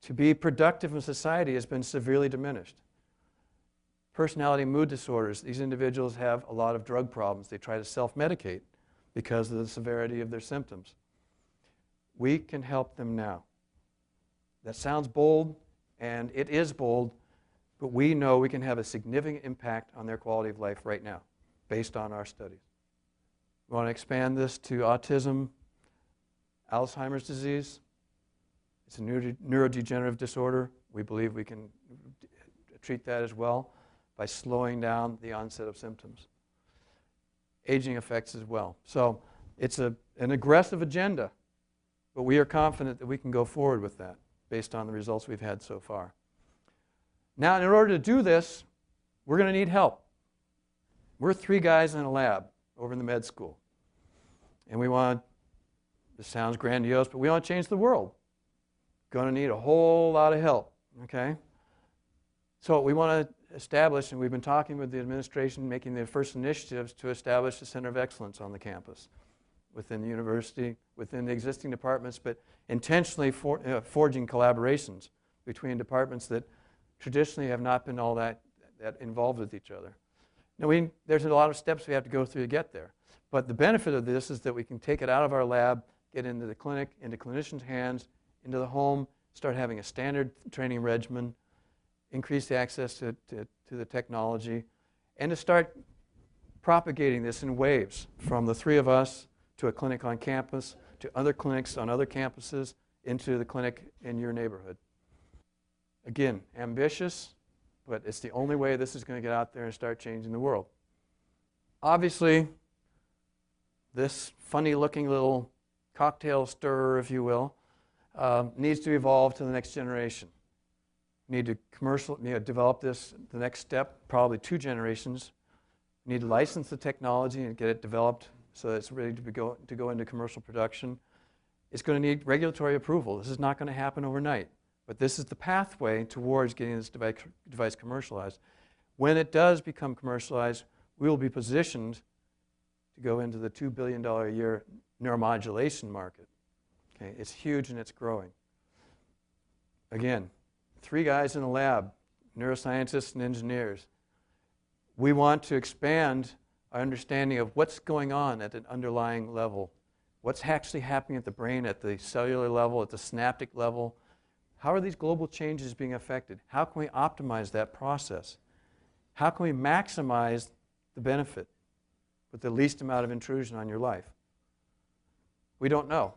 C: to be productive in society has been severely diminished. Personality and mood disorders, these individuals have a lot of drug problems. They try to self-medicate because of the severity of their symptoms. We can help them now. That sounds bold, and it is bold, but we know we can have a significant impact on their quality of life right now, based on our studies. We want to expand this to autism, Alzheimer's disease. It's a neurodegenerative disorder. We believe we can treat that as well by slowing down the onset of symptoms. Aging effects as well. So it's an aggressive agenda, but we are confident that we can go forward with that based on the results we've had so far. Now, in order to do this, we're going to need help. We're 3 guys in a lab over in the med school. And we want, this sounds grandiose, but we want to change the world. Going to need a whole lot of help, okay? So we want to establish, and we've been talking with the administration, making the first initiatives to establish a center of excellence on the campus, within the university, within the existing departments, but intentionally forging collaborations between departments that traditionally have not been all that involved with each other. Now, there's a lot of steps we have to go through to get there. But the benefit of this is that we can take it out of our lab, get into the clinic, into clinicians' hands, into the home, start having a standard training regimen, increase the access to the technology, and to start propagating this in waves from the 3 of us to a clinic on campus, to other clinics on other campuses, into the clinic in your neighborhood. Again, ambitious, but it's the only way this is going to get out there and start changing the world. Obviously, this funny-looking little cocktail stirrer, if you will, needs to evolve to the next generation. We need to develop this, the next step, probably 2 generations. We need to license the technology and get it developed so that it's ready to go into commercial production. It's going to need regulatory approval. This is not going to happen overnight. But this is the pathway towards getting this device commercialized. When it does become commercialized, we will be positioned to go into the $2 billion a year neuromodulation market. Okay, it's huge and it's growing. Again, 3 guys in the lab, neuroscientists and engineers. We want to expand our understanding of what's going on at an underlying level. What's actually happening at the brain, at the cellular level, at the synaptic level. How are these global changes being affected? How can we optimize that process? How can we maximize the benefit with the least amount of intrusion on your life? We don't know.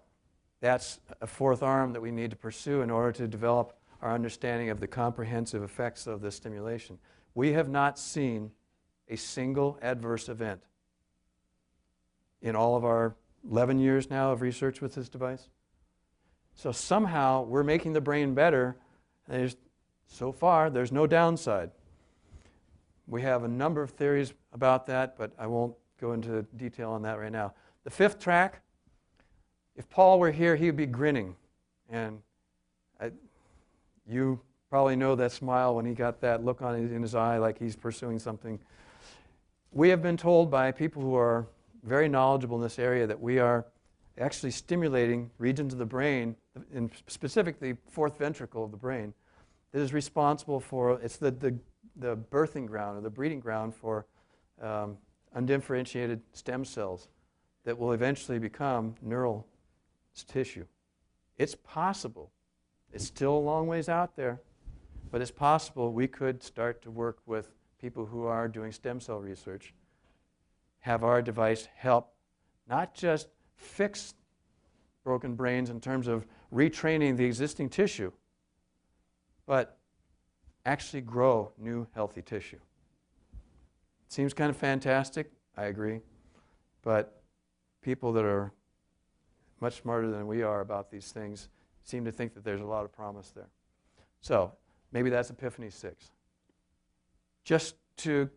C: That's a 4th arm that we need to pursue in order to develop our understanding of the comprehensive effects of this stimulation. We have not seen a single adverse event in all of our 11 years now of research with this device. So somehow we're making the brain better. So far, there's no downside. We have a number of theories about that, but I won't go into detail on that right now. The 5th track, if Paul were here, he would be grinning. And you probably know that smile when he got that look in his eye like he's pursuing something. We have been told by people who are very knowledgeable in this area that we are actually stimulating regions of the brain, and specifically 4th ventricle of the brain, that is responsible for, it's the birthing ground or the breeding ground for undifferentiated stem cells that will eventually become neural tissue. It's possible. It's still a long ways out there, but it's possible we could start to work with people who are doing stem cell research, have our device help not just fix broken brains in terms of retraining the existing tissue, but actually grow new healthy tissue. It seems kind of fantastic, I agree, but people that are much smarter than we are about these things seem to think that there's a lot of promise there. So maybe that's Epiphany 6. Just to,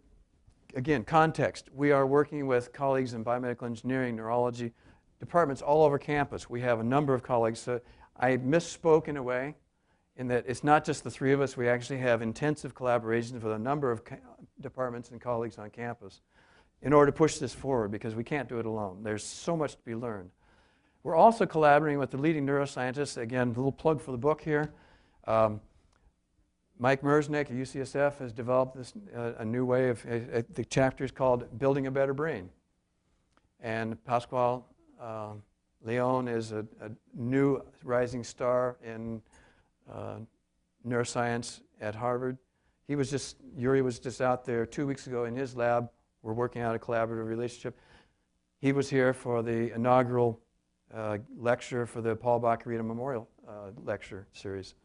C: again, context, we are working with colleagues in biomedical engineering, neurology, departments all over campus. We have a number of colleagues. So I misspoke in a way in that it's not just the 3 of us. We actually have intensive collaborations with a number of departments and colleagues on campus in order to push this forward because we can't do it alone. There's so much to be learned. We're also collaborating with the leading neuroscientists. Again, a little plug for the book here. Mike Merznick at UCSF has developed this a new way of, the chapter is called Building a Better Brain. And Pasquale Leone is a new rising star in neuroscience at Harvard. Yuri was just out there 2 weeks ago in his lab. We're working out a collaborative relationship. He was here for the inaugural lecture for the Paul Baccarino Memorial Lecture Series.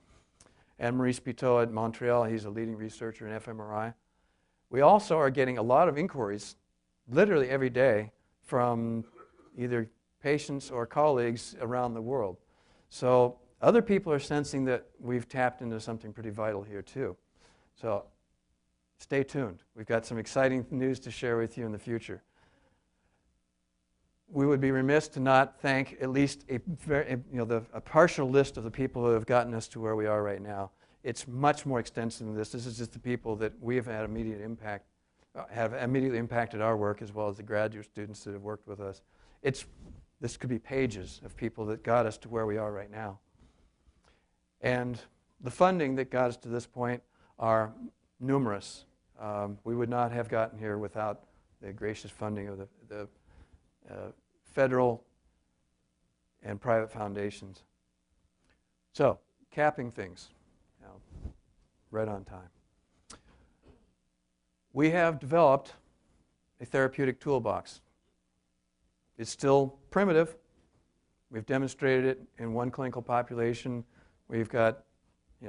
C: Anne-Marie Spiteau at Montreal, he's a leading researcher in fMRI. We also are getting a lot of inquiries, literally every day, from either patients or colleagues around the world. So other people are sensing that we've tapped into something pretty vital here too. So stay tuned. We've got some exciting news to share with you in the future. We would be remiss to not thank at least a partial list of the people who have gotten us to where we are right now. It's much more extensive than this. This is just the people that we have had immediate impact, have immediately impacted our work, as well as the graduate students that have worked with us. This could be pages of people that got us to where we are right now. And the funding that got us to this point are numerous. We would not have gotten here without the gracious funding of the federal and private foundations. So, capping things, right on time. We have developed a therapeutic toolbox. It's still primitive. We've demonstrated it in one clinical population. We've got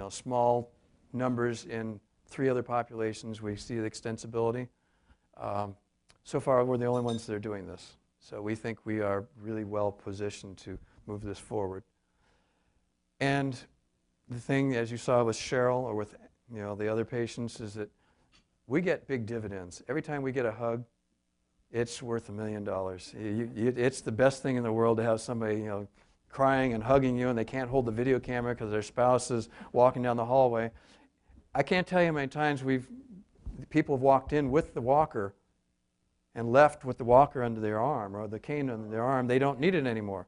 C: small numbers in 3 other populations. We see the extensibility. So far, we're the only ones that are doing this. So we think we are really well positioned to move this forward. And the thing, as you saw with Cheryl or with the other patients, is that we get big dividends. Every time we get a hug, it's worth $1 million. It's the best thing in the world to have somebody crying and hugging you, and they can't hold the video camera because their spouse is walking down the hallway. I can't tell you how many times people have walked in with the walker and left with the walker under their arm or the cane under their arm. They don't need it anymore.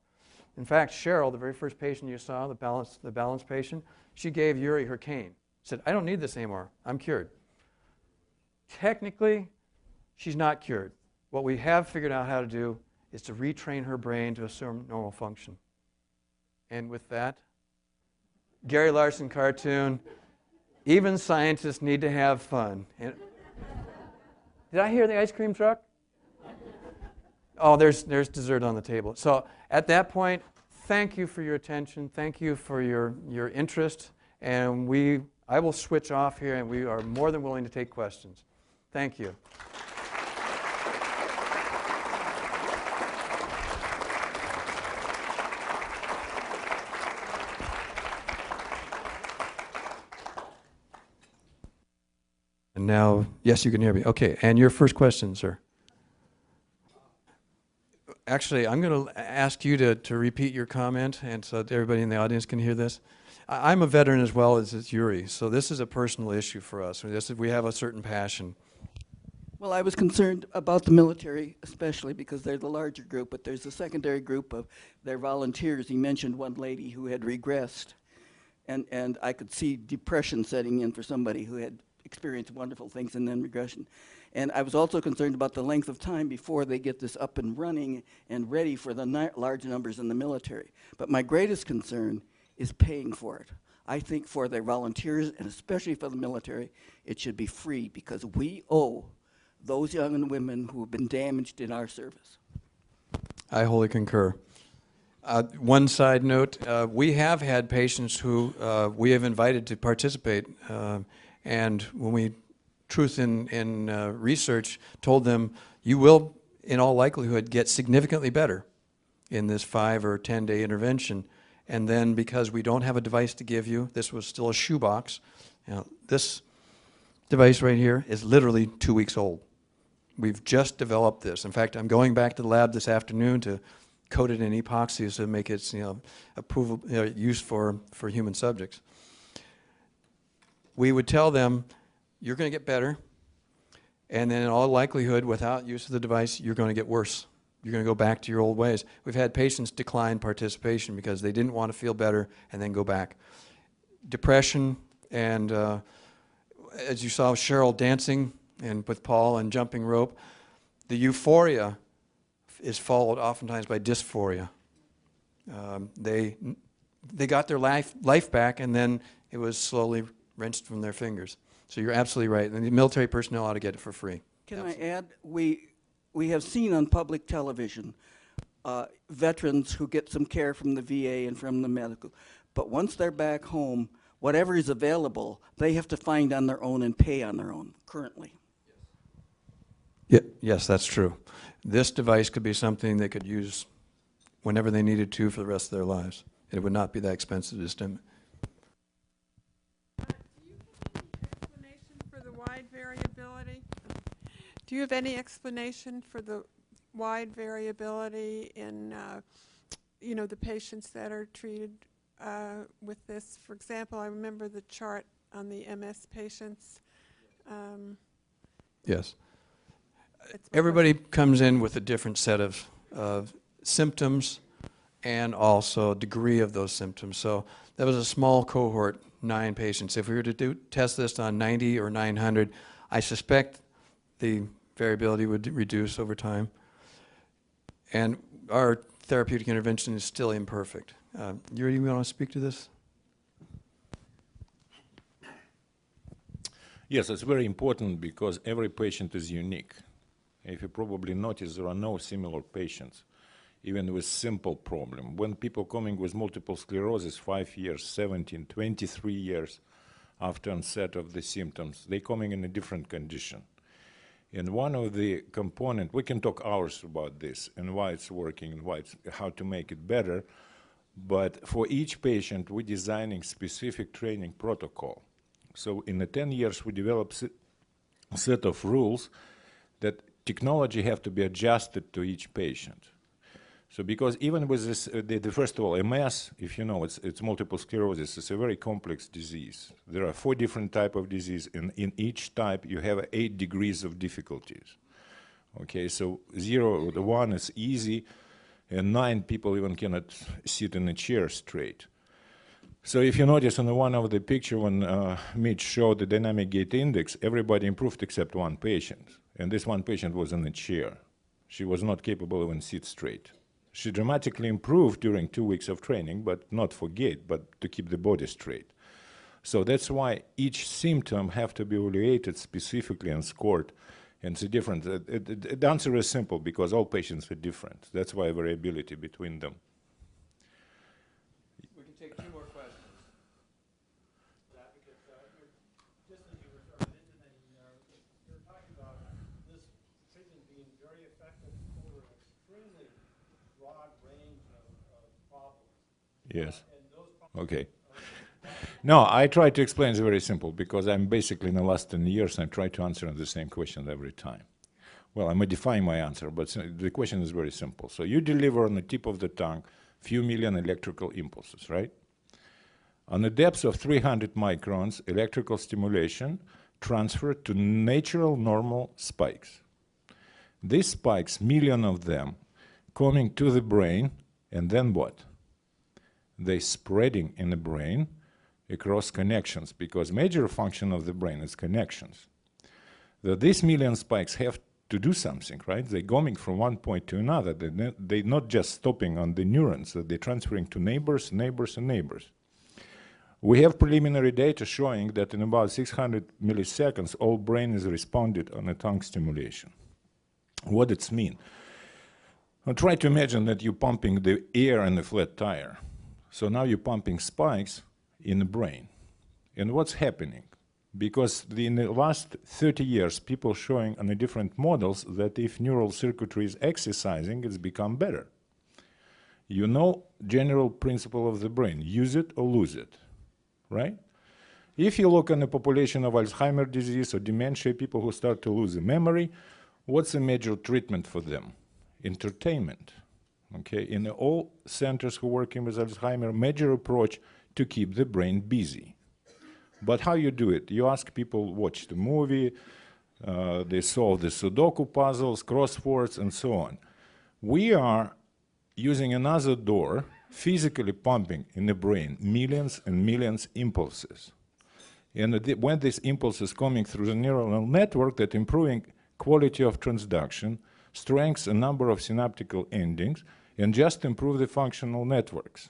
C: In fact, Cheryl, the very first patient you saw, the balance patient, she gave Yuri her cane. Said, "I don't need this anymore. I'm cured." Technically, she's not cured. What we have figured out how to do is to retrain her brain to assume normal function. And with that, Gary Larson cartoon, even scientists need to have fun. And did I hear the ice cream truck? Oh, there's dessert on the table. So at that point, thank you for your attention. Thank you for your interest. And I will switch off here, and we are more than willing to take questions. Thank you. And now, yes, you can hear me. Okay, and your first question, sir. Actually, I'm going to ask you to repeat your comment, and so that everybody in the audience can hear this. I'm a veteran as well as Yuri, so this is a personal issue for us. We have a certain passion.
J: Well, I was concerned about the military, especially because they're the larger group, but there's a secondary group of their volunteers. He mentioned one lady who had regressed, and I could see depression setting in for somebody who had experienced wonderful things and then regression. And I was also concerned about the length of time before they get this up and running and ready for the large numbers in the military. But my greatest concern is paying for it. I think for their volunteers, and especially for the military, it should be free, because we owe those young women who have been damaged in our service.
C: I wholly concur. One side note, we have had patients who we have invited to participate, and when we, truth in research, told them, you will, in all likelihood, get significantly better in this 5 or 10-day intervention. And then, because we don't have a device to give you, this was still a shoebox. This device right here is literally 2 weeks old. We've just developed this. In fact, I'm going back to the lab this afternoon to coat it in epoxy to make it use for human subjects. We would tell them, you're going to get better, and then in all likelihood, without use of the device, you're going to get worse. You're going to go back to your old ways. We've had patients decline participation because they didn't want to feel better and then go back. Depression, and as you saw Cheryl dancing and with Paul and jumping rope, the euphoria is followed oftentimes by dysphoria. They got their life back, and then it was slowly wrenched from their fingers. So you're absolutely right. And the military personnel ought to get it for free.
J: Can I add, we have seen on public television veterans who get some care from the VA and from the medical, but once they're back home, whatever is available, they have to find on their own and pay on their own currently.
C: Yeah, yes, that's true. This device could be something they could use whenever they needed to for the rest of their lives. It would not be that expensive to stim.
K: Do you have any explanation for the wide variability in, the patients that are treated with this? For example, I remember the chart on the MS patients.
C: Yes. Everybody comes in with a different set of symptoms and also degree of those symptoms. So that was a small cohort, 9 patients. If we were to test this on 90 or 900, I suspect the variability would reduce over time. And our therapeutic intervention is still imperfect. Yuri, you want to speak to this?
I: Yes, it's very important because every patient is unique. If you probably notice, there are no similar patients, even with simple problem. When people coming with multiple sclerosis 5 years, 17, 23 years after onset of the symptoms, they coming in a different condition. And one of the component, we can talk hours about this and why it's working and how to make it better, but for each patient, we're designing specific training protocol. So in the 10 years, we developed a set of rules that technology have to be adjusted to each patient. So because even with this, first of all, MS, if you know, it's multiple sclerosis. It's a very complex disease. There are 4 different types of disease, and in each type you have 8 degrees of difficulties. Okay, so 0, the 1 is easy, and 9 people even cannot sit in a chair straight. So if you notice on the one of the picture when Mitch showed the dynamic gait index, everybody improved except one patient, and this one patient was in a chair. She was not capable even sit straight. She dramatically improved during 2 weeks of training, but not for gait, but to keep the body straight. So that's why each symptom have to be evaluated specifically and scored. And it's different. The answer is simple because all patients are different. That's why variability between them.
C: We can take 2 more questions.
L: Just as you were sort of intimating, you're talking about this treatment being very effective over an extremely broad range of problems.
I: Yes. Okay. No, I try to explain it's very simple because I'm basically in the last 10 years I try to answer the same question every time. Well, I'm modifying my answer, but the question is very simple. So you deliver on the tip of the tongue few million electrical impulses, right? On a depth of 300 microns, electrical stimulation transferred to natural normal spikes. These spikes, million of them, coming to the brain, and then what? They spreading in the brain across connections, because major function of the brain is connections. These million spikes have to do something, right? They're going from one point to another. They're not just stopping on the neurons, they're transferring to neighbors, neighbors, and neighbors. We have preliminary data showing that in about 600 milliseconds, all brain is responded on a tongue stimulation. What does it mean? Now try to imagine that you're pumping the air in a flat tire. So now you're pumping spikes in the brain. And what's happening? Because in the last 30 years, people showing on the different models that if neural circuitry is exercising, it's become better. You know general principle of the brain, use it or lose it, right? If you look on the population of Alzheimer's disease or dementia, people who start to lose the memory, what's the major treatment for them? Entertainment. Okay, in all centers who are working with Alzheimer's, major approach to keep the brain busy. But how you do it? You ask people watch the movie, they solve the Sudoku puzzles, crosswords, and so on. We are using another door, physically pumping in the brain millions and millions impulses. And when this impulse is coming through the neural network, that improving quality of transduction, strengths and number of synaptical endings, and just improve the functional networks.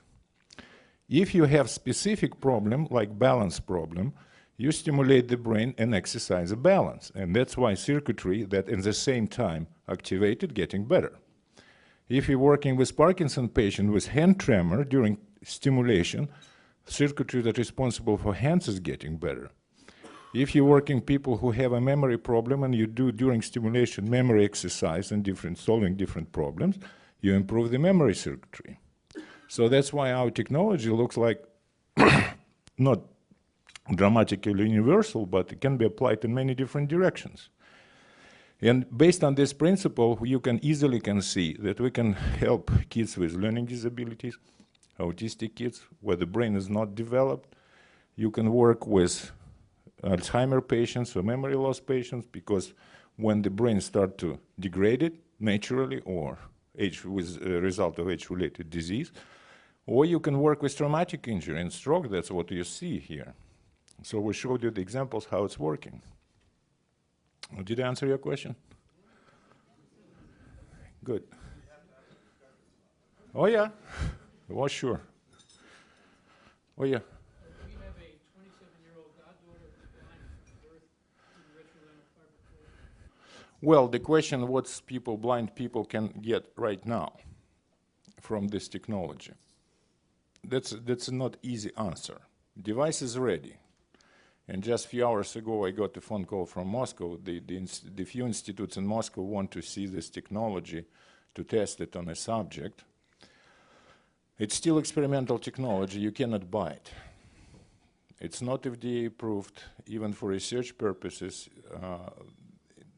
I: If you have specific problem, like balance problem, you stimulate the brain and exercise a balance. And that's why circuitry that in the same time activated getting better. If you're working with Parkinson patient with hand tremor during stimulation, circuitry that's responsible for hands is getting better. If you're working people who have a memory problem and you do during stimulation memory exercise and solving different problems, you improve the memory circuitry. So that's why our technology looks like not dramatically universal, but it can be applied in many different directions. And based on this principle, you can easily see that we can help kids with learning disabilities, autistic kids where the brain is not developed. You can work with Alzheimer patients or memory loss patients, because when the brain starts to degrade it naturally or with a result of age-related disease, or you can work with traumatic injury and stroke. That's what you see here. So we showed you the examples how it's working. Did I answer your question? Good. Oh yeah, well sure. Oh yeah.
L: We have a 27-year-old goddaughter who's blind from birth due to retrolental fibrillation.
I: Well, the question what blind people can get right now from this technology. That's not easy answer. Device is ready. And just a few hours ago, I got a phone call from Moscow. The few institutes in Moscow want to see this technology to test it on a subject. It's still experimental technology. You cannot buy it. It's not FDA approved, even for research purposes.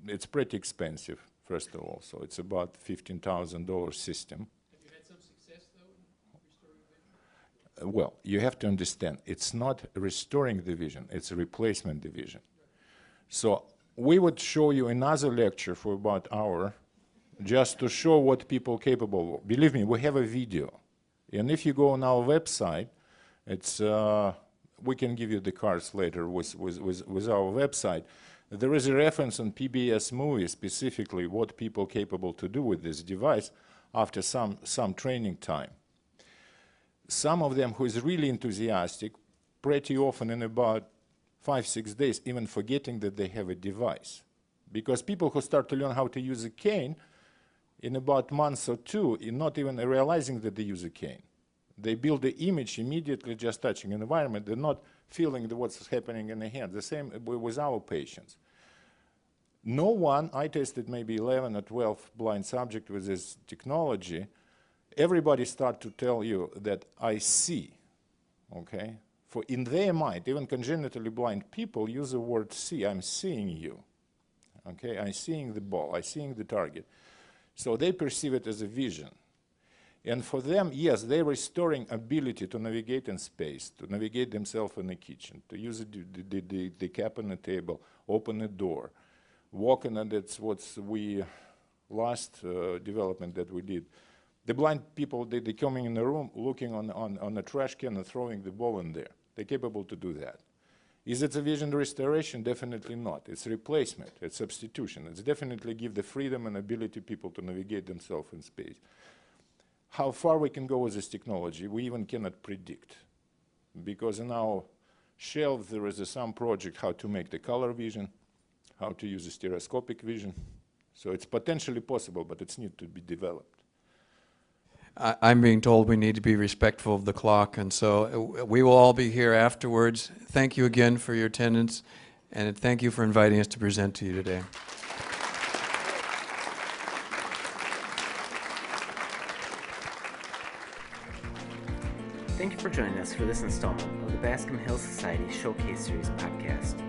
I: It's pretty expensive, first of all. So it's about $15,000 system. Well, you have to understand, it's not restoring the vision, it's a replacement the vision. So we would show you another lecture for about an hour just to show what people are capable of. Believe me, we have a video. And if you go on our website, it's, we can give you the cards later with our website. There is a reference on PBS movie specifically what people are capable to do with this device after some training time. Some of them who is really enthusiastic, pretty often in about 5-6 days, even forgetting that they have a device. Because people who start to learn how to use a cane, in about months or two, not even realizing that they use a cane. They build the image immediately just touching an environment. They're not feeling what's happening in the hand. The same with our patients. No one, I tested maybe 11 or 12 blind subjects with this technology. Everybody start to tell you that I see, okay? For in their mind, even congenitally blind people use the word see. I'm seeing you, okay? I'm seeing the ball. I'm seeing the target. So they perceive it as a vision. And for them, yes, they're restoring ability to navigate in space, to navigate themselves in the kitchen, to use the cap on the table, open a door, walk, and that's what's last development that we did. The blind people, they're coming in the room, looking on a trash can and throwing the ball in there. They're capable to do that. Is it a vision restoration? Definitely not. It's replacement. It's substitution. It's definitely give the freedom and ability people to navigate themselves in space. How far we can go with this technology, we even cannot predict. Because in our shelf, there is some project how to make the color vision, how to use the stereoscopic vision. So it's potentially possible, but it's need to be developed.
C: I'm being told we need to be respectful of the clock, and so we will all be here afterwards. Thank you again for your attendance, and thank you for inviting us to present to you today.
A: Thank you for joining us for this installment of the Bascom Hill Society Showcase Series podcast.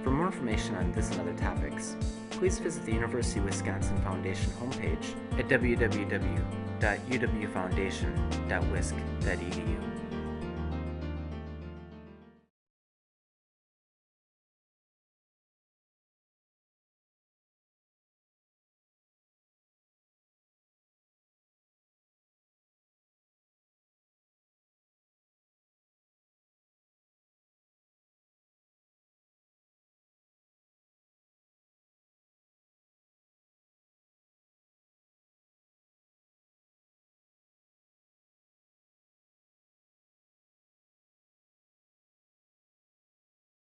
A: For more information on this and other topics, please visit the University of Wisconsin Foundation homepage at www.uwfoundation.wisc.edu.